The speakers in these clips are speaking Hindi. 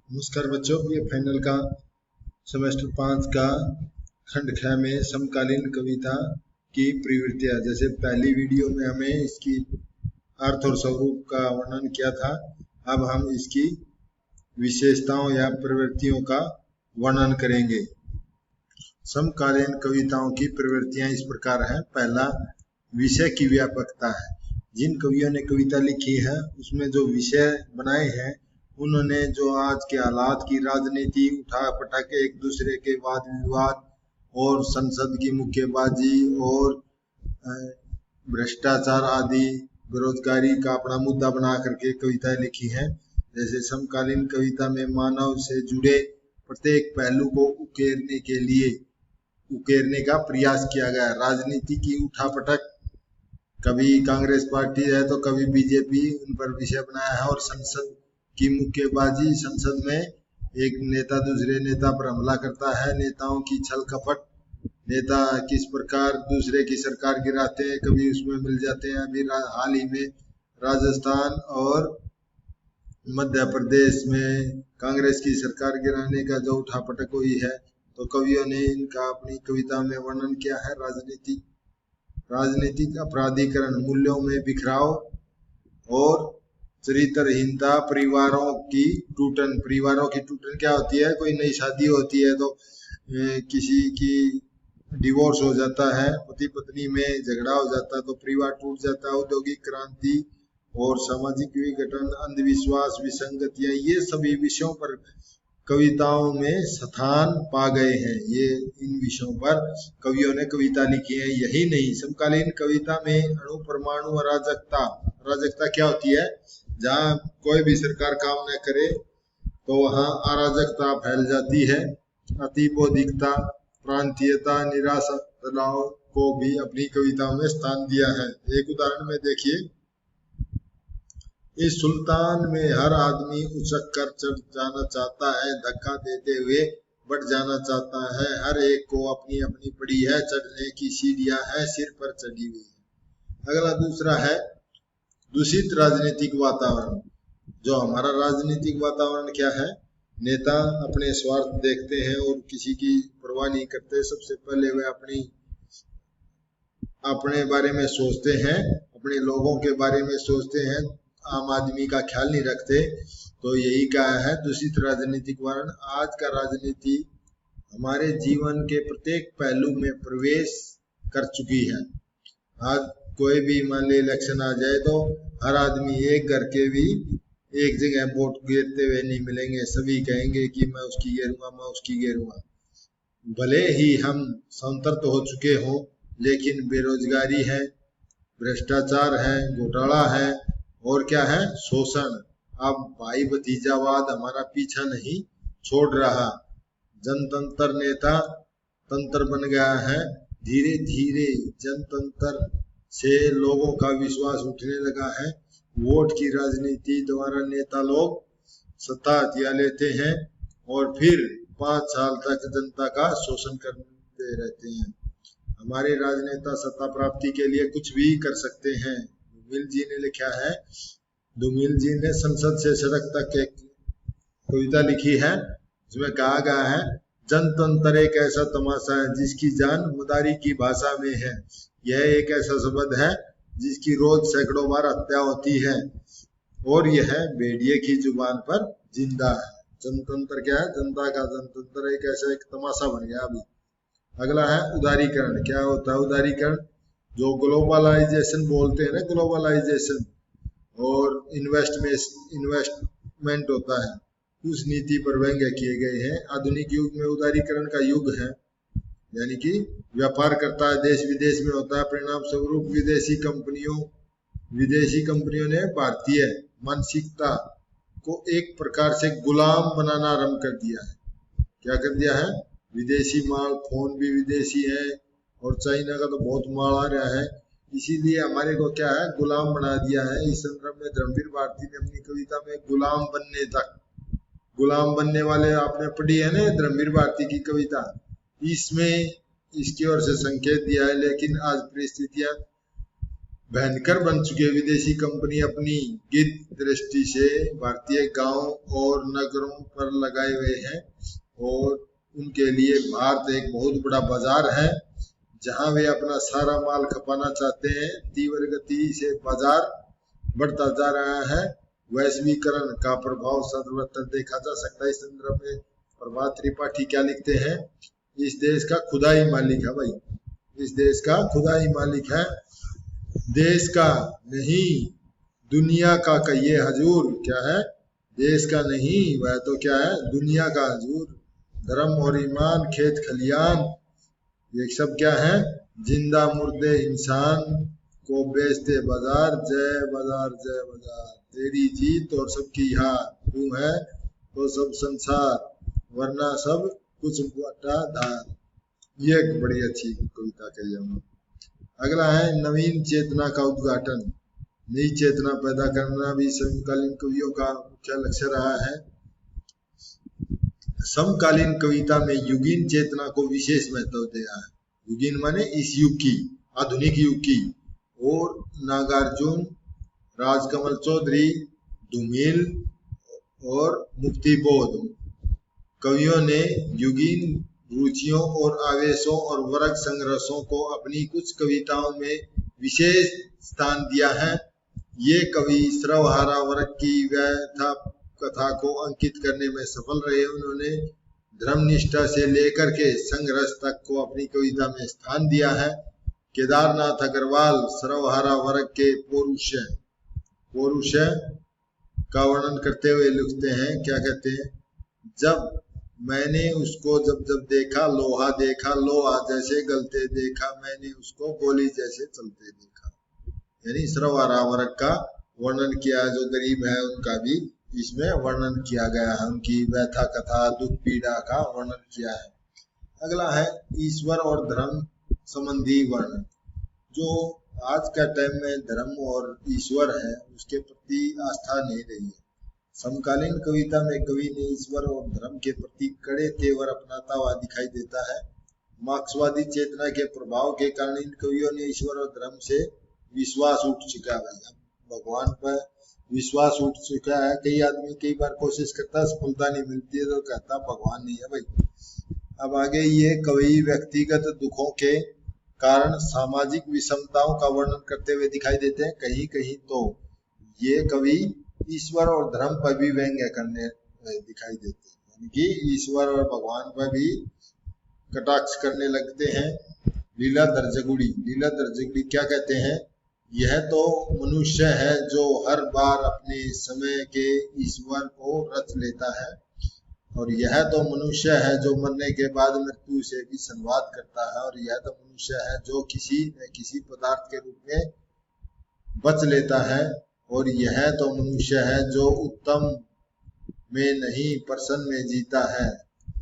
नमस्कार बच्चों, ये फाइनल का सेमेस्टर 5 का खंड ख में समकालीन कविता की प्रवृत्तियां। जैसे पहली वीडियो में हमें इसकी अर्थ और स्वरूप का वर्णन किया था, अब हम इसकी विशेषताओं या प्रवृत्तियों का वर्णन करेंगे। समकालीन कविताओं की प्रवृत्तियां इस प्रकार है। पहला, विषय की व्यापकता है। जिन कवियों ने कविता लिखी है उसमें जो विषय बनाए हैं, उन्होंने जो आज के हालात की राजनीति उठा पटक, एक दूसरे के वाद विवाद और संसद की मुक्केबाजी और भ्रष्टाचार आदि बेरोजगारी का अपना मुद्दा बना करके कविताएं लिखी हैं। जैसे समकालीन कविता में मानव से जुड़े प्रत्येक पहलू को उकेरने का प्रयास किया गया। राजनीति की उठापटक, कभी कांग्रेस पार्टी है तो कभी बीजेपी, उन पर विषय बनाया है। और संसद की मुक्केबाजी, संसद में एक नेता दूसरे नेता पर हमला करता है, नेताओं की छल कपट, नेता किस प्रकार दूसरे की सरकार गिराते हैं, कभी उसमें मिल जाते हैं। अभी हाल ही में राजस्थान और मध्य प्रदेश में कांग्रेस की सरकार गिराने का जो उठापटक हुई है, तो कवियों ने इनका अपनी कविता में वर्णन किया है। राजनीतिक अपराधीकरण, मूल्यों में बिखराव और चरित्रहीनता, परिवारों की टूटन क्या होती है? कोई नई शादी होती है तो किसी की डिवोर्स हो जाता है, पति पत्नी में झगड़ा हो जाता है तो परिवार टूट जाता है। औद्योगिक क्रांति और सामाजिक विघटन, अंधविश्वास, विसंगतियां, ये सभी विषयों पर कविताओं में स्थान पा गए हैं। ये इन विषयों पर कवियों ने कविता लिखी है। यही नहीं, समकालीन कविता में अणु परमाणु अराजकता क्या होती है? जहाँ कोई भी सरकार काम न करे तो वहाँ अराजकता फैल जाती है। अतिबौद्धिकता, प्रांतीयता, निराशा, तनाव को भी अपनी कविताओं में स्थान दिया है। एक उदाहरण में देखिए, इस सुल्तान में हर आदमी उछक कर चढ़ जाना चाहता है, धक्का देते हुए बढ़ जाना चाहता है। हर एक को अपनी अपनी पड़ी है, चढ़ने की सीढ़ियां है, सिर पर चढ़ी हुई है। अगला दूसरा है दूषित राजनीतिक वातावरण। जो हमारा राजनीतिक वातावरण क्या है? नेता अपने स्वार्थ देखते हैं और किसी की परवाह नहीं करते। सबसे पहले वे अपने बारे में सोचते हैं, अपने लोगों के बारे में सोचते हैं, आम आदमी का ख्याल नहीं रखते। तो यही कहा है दूषित राजनीतिक वातावरण। आज का राजनीति हमारे जीवन के प्रत्येक पहलू में प्रवेश कर चुकी है। आज कोई भी मान ली इलेक्शन आ जाए तो हर आदमी, एक घर के भी एक जगह वोट गिरते हुए नहीं मिलेंगे। सभी कहेंगे कि मैं उसकी गिरूंगा, मैं उसकी गिरूंगा। भले ही हम संतर्त हो चुके हों, लेकिन बेरोजगारी है, भ्रष्टाचार है, घोटाला है और क्या है? शोषण। अब भाई भतीजावाद हमारा पीछा नहीं छोड़ रहा। जनतंत्र नेता तंत्र बन गया है। धीरे धीरे जनतंत्र से लोगों का विश्वास उठने लगा है। वोट की राजनीति द्वारा नेता लोग सत्ता हथिया लेते हैं और फिर 5 साल तक जनता का शोषण करते रहते हैं। हमारे राजनेता सत्ता प्राप्ति के लिए कुछ भी कर सकते हैं। धूमिल जी ने लिखा है, धूमिल जी ने संसद से सड़क तक एक कविता लिखी है, जिसमें कहा गया है, जनतंत्र एक ऐसा तमाशा है जिसकी जान मुदारी की भाषा में है। यह एक ऐसा शब्द है जिसकी रोज सैकड़ों बार हत्या होती है और यह भेड़िए की जुबान पर जिंदा है। जनतंत्र क्या है? जनता का जनतंत्र एक ऐसा एक तमाशा बन गया अभी। अगला है उदारीकरण। क्या होता है उदारीकरण? जो ग्लोबलाइजेशन बोलते हैं ना, ग्लोबलाइजेशन और इन्वेस्टमेंट होता है, उस नीति पर व्यंग्य किए गए हैं। आधुनिक युग में उदारीकरण का युग है, यानी कि व्यापार करता है, देश विदेश में होता है। परिणाम स्वरूप विदेशी कंपनियों ने भारतीय मानसिकता को एक प्रकार से गुलाम बनाना आरंभ कर दिया है। क्या कर दिया है? विदेशी माल, फोन भी विदेशी है और चाइना का तो बहुत माल आ रहा है। इसीलिए हमारे को क्या है? गुलाम बना दिया है। इस संदर्भ में धर्मवीर भारती ने अपनी कविता में गुलाम बनने वाले आपने पढ़ी है ना, धर्मवीर भारती की कविता, इसमें इसकी ओर से संकेत दिया है। लेकिन आज परिस्थितियां भयंकर बन चुके विदेशी कंपनी अपनी गिद्ध दृष्टि से भारतीय गांव और नगरों पर लगाए हुए हैं और उनके लिए भारत एक बहुत बड़ा बाजार है जहां वे अपना सारा माल खपाना चाहते हैं। तीव्र गति से बाजार बढ़ता जा रहा है। वैश्वीकरण का प्रभाव सर्वत्र देखा जा सकता है। इस संदर्भ में प्रभात त्रिपाठी क्या लिखते हैं, इस देश का खुदा ही मालिक है भाई, इस देश का खुदा ही मालिक है, देश का नहीं दुनिया का कहिए हजूर। क्या है, देश का नहीं वह तो क्या है, दुनिया का हजूर। धर्म और ईमान, खेत खलियान, ये सब क्या है, जिंदा मुर्दे इंसान को बेचते बाजार। जय बाजार जय बाजार, तेरी जीत और सबकी हार, तू है तो सब संसार वरना सब कुछ बटा धार। ये एक बड़ी अच्छी कविता कही हमने। अगला है नवीन चेतना का उद्घाटन। नई चेतना पैदा करना भी समकालीन कवियों का मुख्य लक्ष्य रहा है। समकालीन कविता में युगीन चेतना को विशेष महत्व दिया है। युगीन माने इस युग की, आधुनिक युग की। और नागार्जुन, राजकमल चौधरी, धूमिल और मुक्तिबोध कवियों ने युगीन रुचियों और आवेशों और वर्ग संघर्षों को अपनी कुछ कविताओं में विशेष स्थान दिया है। ये कवि सर्वहारा वर्ग की व्यथा कथा को अंकित करने में सफल रहे। उन्होंने धर्मनिष्ठा से लेकर के संघर्ष तक को अपनी कविता में स्थान दिया है। केदारनाथ अग्रवाल सर्वहारा वर्ग के पौरुष का वर्णन करते हुए लिखते हैं, क्या कहते हैं, जब मैंने उसको जब जब देखा, लोहा देखा, लोहा जैसे गलते देखा, मैंने उसको गोली जैसे चलते देखा। यानी सर्वहारा वर्ग का वर्णन किया, जो गरीब है उनका भी इसमें वर्णन किया गया है, उनकी व्यथा कथा दुख पीड़ा का वर्णन किया है। अगला है ईश्वर और धर्म संबंधी वर्णन। जो आज का टाइम में धर्म और ईश्वर है उसके प्रति आस्था नहीं रही है। समकालीन कविता में कवि ने ईश्वर और धर्म के प्रति कड़े तेवर अपनाता हुआ दिखाई देता है। मार्क्सवादी चेतना के प्रभाव के कारण इन कवियों ने ईश्वर और धर्म से विश्वास उठ चुका है। भगवान पर विश्वास उठ चुका है। कई आदमी कई बार कोशिश करता है, सफलता नहीं मिलती है तो कहता भगवान नहीं है भाई। अब आगे ये कवि व्यक्तिगत दुखों के कारण सामाजिक विषमताओं का वर्णन करते हुए दिखाई देते हैं। कहीं कहीं तो ये कवि ईश्वर और धर्म पर भी व्यंग्य करने दिखाई देते हैं, यानी कि ईश्वर और भगवान पर भी कटाक्ष करने लगते हैं। लीलाधर जगुड़ी क्या कहते हैं, यह तो मनुष्य है जो हर बार अपने समय के ईश्वर को रच लेता है, और यह तो मनुष्य है जो मरने के बाद मृत्यु से भी संवाद करता है, और यह तो मनुष्य है जो किसी न किसी पदार्थ के रूप में बच लेता है, और यह तो मनुष्य है जो उत्तम में नहीं प्रसन्न में जीता है।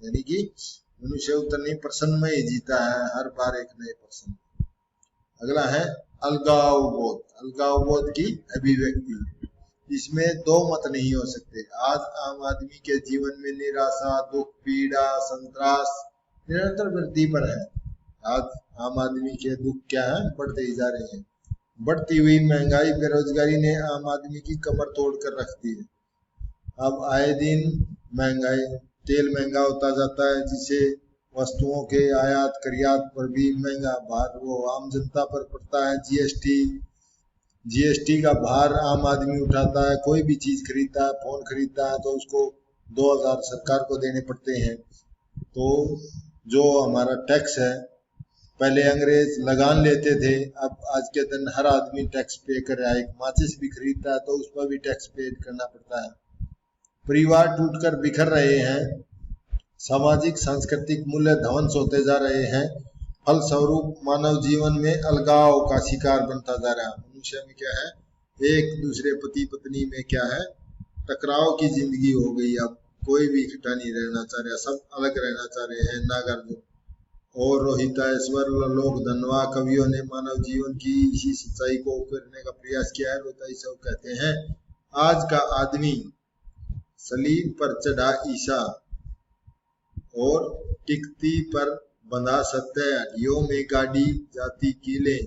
यानी कि मनुष्य उत्तम नहीं प्रसन्न में ही जीता है, हर बार एक नए प्रसन्न। अगला है अलगावबोध की अभिव्यक्ति। इसमें दो मत नहीं हो सकते। आज आम आदमी के जीवन में निराशा, दुख, पीड़ा, संतरास निरंतर वृद्धि पर है। आज आम आदमी के दुख क्या है, बढ़ते ही जा रहे हैं। बढ़ती हुई महंगाई, बेरोजगारी ने आम आदमी की कमर तोड़ कर रख दी है। अब आए दिन महंगाई, तेल महंगा होता जाता है, जिसे वस्तुओं के आयात निर्यात पर भी महंगा भार वो आम जनता पर पड़ता है। जीएसटी का भार आम आदमी उठाता है। कोई भी चीज खरीदता है, फोन खरीदता है तो उसको 2000 सरकार को देने पड़ते हैं। तो जो हमारा टैक्स है, पहले अंग्रेज लगान लेते थे, अब आज के दिन हर आदमी टैक्स पे कर रहा है। एक माचिस भी खरीदता है तो उस पर भी टैक्स पे करना पड़ता है। परिवार टूटकर बिखर रहे हैं। सामाजिक सांस्कृतिक मूल्य ध्वंस होते जा रहे हैं। फलस्वरूप मानव जीवन में अलगाव का शिकार बनता जा रहा है। मनुष्य में क्या है, एक दूसरे पति पत्नी में क्या है, टकराव की जिंदगी हो गई। अब कोई भी इकट्ठा नहीं रहना चाह रहा, सब अलग रहना चाह रहे हैं। नागार्जुन और रोहिताश्वर लोक धनवा कवियों ने मानव जीवन की इसी सच्चाई को उकेरने का प्रयास किया है। रोहिताश्वर कहते हैं, आज का आदमी सलीब पर चढ़ा ईसा और टिकती पर बंधा सत्य, हड्डियों में गाड़ी जाती कीले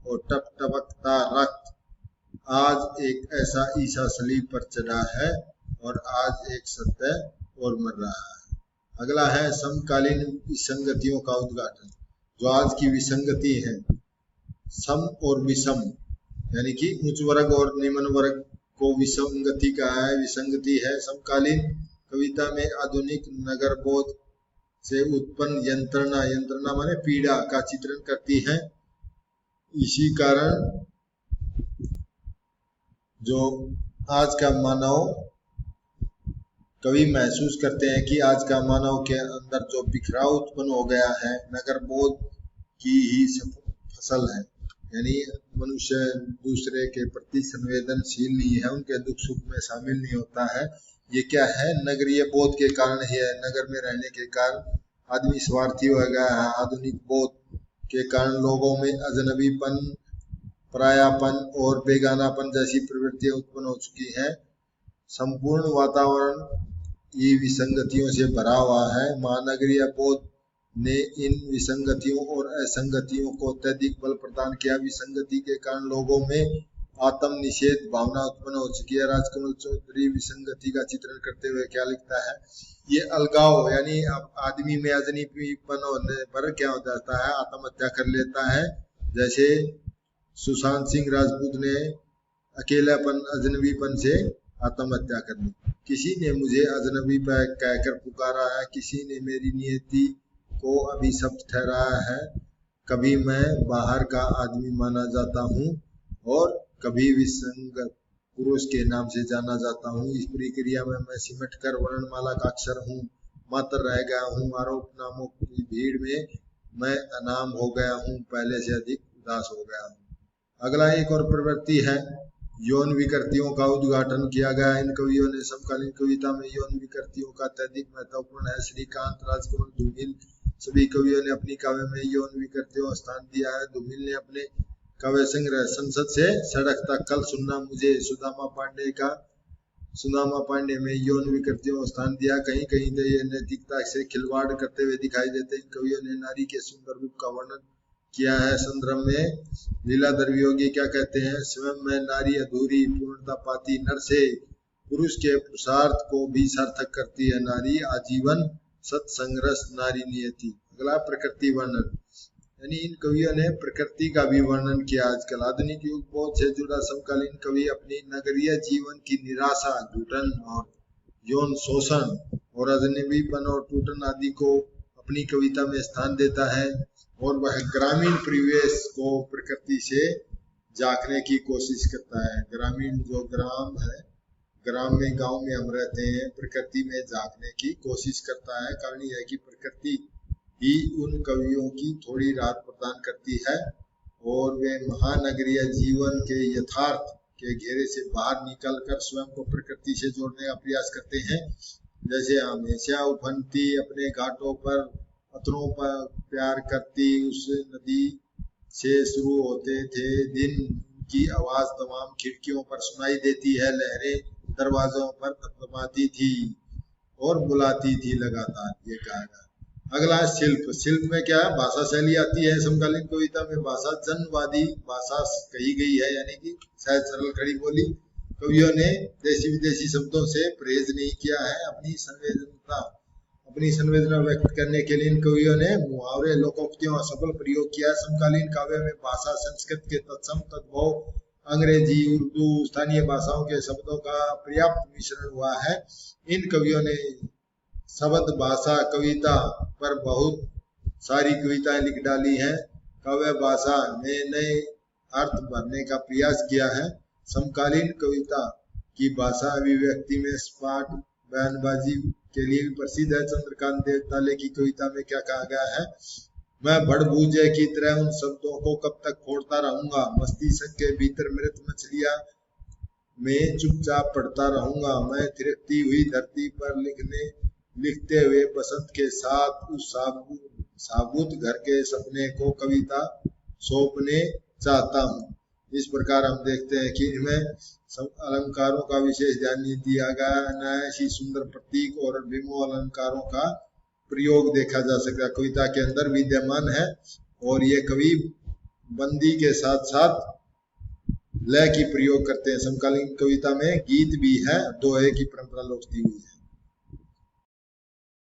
और टप टपकता रक्त। आज एक ऐसा ईसा सलीब पर चढ़ा है और आज एक सत्य और मर रहा है। अगला है समकालीन विसंगतियों का उद्घाटन। जो आज की विसंगति है, सम और विषम, यानी कि उच्च वर्ग और निम्न वर्ग को विसंगति का है, विसंगति है। समकालीन कविता में आधुनिक नगरबोध से उत्पन्न यंत्रणा, यंत्रणा माने पीड़ा का चित्रण करती है। इसी कारण जो आज का मानव कवि महसूस करते हैं कि आज का मानव के अंदर जो बिखराव उत्पन्न हो गया है, नगरबोध की ही फसल है। यानी मनुष्य दूसरे के प्रति संवेदनशील नहीं है, उनके दुख सुख में शामिल नहीं होता है। ये क्या है? नगरीय बोध के कारण ही है। नगर में रहने के कारण आदमी स्वार्थी हो गया है। आधुनिक बोध के कारण लोगों में अजनबीपन, परायापन और बेगानापन जैसी प्रवृत्तियां उत्पन्न हो चुकी हैं। संपूर्ण वातावरण ये विसंगतियों से भरा हुआ है। महानगरीय बोध ने इन विसंगतियों और असंगतियों को अत्यधिक बल प्रदान किया। विसंगति के कारण लोगों में आत्म निषेध भावना उत्पन्न हो चुकी है। राजकमल चौधरी विसंगति का चित्रण करते हुए क्या लिखता है? ये अलगाव, यानी आदमी में अजनबीपन होने पर क्या हो जाता है? आत्महत्या कर लेता है। जैसे सुशांत सिंह राजपूत ने अकेलापन, अजनबीपन से आत्महत्या कर ली। किसी ने मुझे अजनबी पर कहकर पुकारा है, किसी ने मेरी नियति को अभिशप्त ठहराया है। कभी मैं बाहर का आदमी माना जाता हूँ और कभी विसंगत पुरुष के नाम से जाना जाता हूँ। इस प्रक्रिया में मैं सिमट कर वर्णमाला का अक्षर हूँ, मात्र रह गया हूँ। आरोप नामों की भीड़ में मैं अनाम हो गया हूँ, पहले से अधिक उदास हो गया हूँ। अगला एक और प्रवृत्ति है, यौन विकृतियों का उद्घाटन किया गया। इन कवियों ने समकालीन कविता में यौन विकृतियों का अत्यधिक महत्वपूर्ण है। श्रीकांत, राजकमल, धूमिल सभी कवियों ने अपनी काव्य में यौन विकृतियों स्थान दिया है। धूमिल ने अपने काव्य संग्रह संसद से सड़क तक कल सुनना मुझे, सुदामा पांडे में यौन विकृतियों स्थान दिया। कहीं कहीं तो ये नैतिकता से खिलवाड़ करते हुए दिखाई देते। इन कवियों ने नारी के सुंदर रूप का वर्णन किया है। संदर्भ में लीलाधर वियोगी क्या कहते हैं? स्वयं में नारी अधूरी पूर्णता पाती नर से, पुरुष के पुरुषार्थ को भी सार्थक करती है नारी। आजीवन सत्संग्रस्त नारी नियति। अगला प्रकृति वर्णन, यानी इन कवियों ने प्रकृति का भी वर्णन किया। आजकल आधुनिक युग बोध से जुड़ा समकालीन कवि अपनी नगरीय जीवन की निराशा, घुटन और यौन शोषण और अजनबीपन और टूटन आदि को अपनी कविता में स्थान देता है और वह ग्रामीण परिवेश को प्रकृति से झांकने की कोशिश करता है। ग्रामीण जो ग्राम है, ग्राम में, गांव में हम रहते हैं, प्रकृति में झांकने की कोशिश करता है। कारण यह है कि प्रकृति ही उन कवियों की थोड़ी राहत प्रदान करती है और वे महानगरीय जीवन के यथार्थ के घेरे से बाहर निकलकर स्वयं को प्रकृति से जोड़ने का प्रयास करते हैं। जैसे हमेशा उफनती अपने घाटों पर पत्थरों पर प्यार करती उस नदी से शुरू होते थे दिन की आवाज तमाम खिड़कियों पर सुनाई देती है। लहरें दरवाजों पर थपथपाती थी और बुलाती थी लगातार। ये कहा। अगला शिल्प। शिल्प में क्या भाषा शैली आती है? समकालीन कविता में भाषा जनवादी भाषा कही गई है, यानी कि शायद सरल खड़ी बोली। कवियों ने देशी विदेशी शब्दों से परहेज नहीं किया है। अपनी संवेदना व्यक्त करने के लिए इन कवियों ने मुहावरे, लोकोक्तियों का सफल प्रयोग किया। समकालीन काव्य में भाषा संस्कृत के तत्सम तद्भव, अंग्रेजी, उर्दू, स्थानीय भाषाओं के शब्दों का पर्याप्त मिश्रण हुआ है। इन कवियों ने शब्द भाषा कविता पर बहुत सारी कविताएं लिख डाली हैं। काव्य भाषा में नए अर्थ भरने का प्रयास किया है। समकालीन कविता की भाषा अभिव्यक्ति में स्पाट बयानबाजी के लिए भी प्रसिद्ध है। चंद्रकांत देवताले की कविता में क्या कहा गया है? मैं भड़बूजे की तरह उन शब्दों को कब तक फोड़ता रहूंगा, मस्तिष्क के भीतर मृत मछलियां में चुपचाप पढ़ता रहूंगा। मैं थिरकती हुई धरती पर लिखते हुए बसंत के साथ उस साबुत घर के सपने को कविता सौंपने चाहता हूँ। इस प्रकार हम देखते हैं कि इनमें अलंकारों का विशेष ध्यान नहीं दिया गया। अनायासी सुंदर प्रतीक और विमोह अलंकारों का प्रयोग देखा जा सकता है, कविता के अंदर विद्यमान है। और ये कवि बंदी के साथ साथ लय की प्रयोग करते हैं। समकालीन कविता में गीत भी है, दोहे की परंपरा लौटती हुई है।